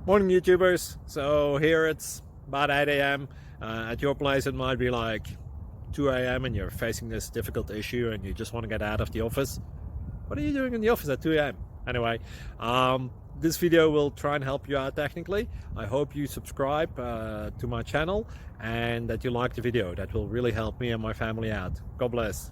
Morning YouTubers. So here it's about 8 a.m. At your place it might be like 2 a.m. and you're facing this difficult issue and you just want to get out of the office. What are you doing in the office at 2 a.m.? Anyway, this video will try and help you out technically. I hope you subscribe to my channel and that you like the video. That will really help me and my family out. God bless.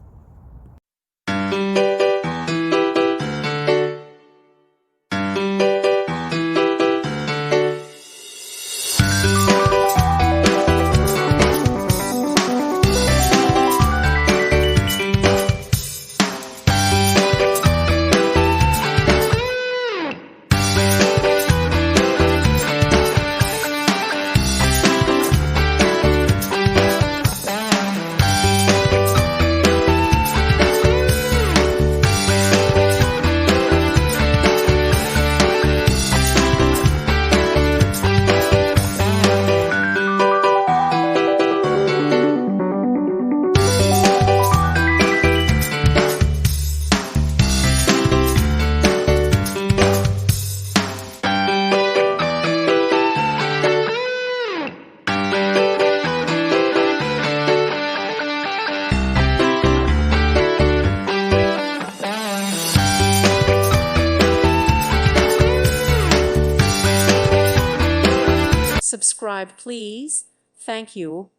Subscribe, please. Thank you.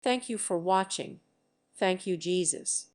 Thank you for watching. Thank you, Jesus.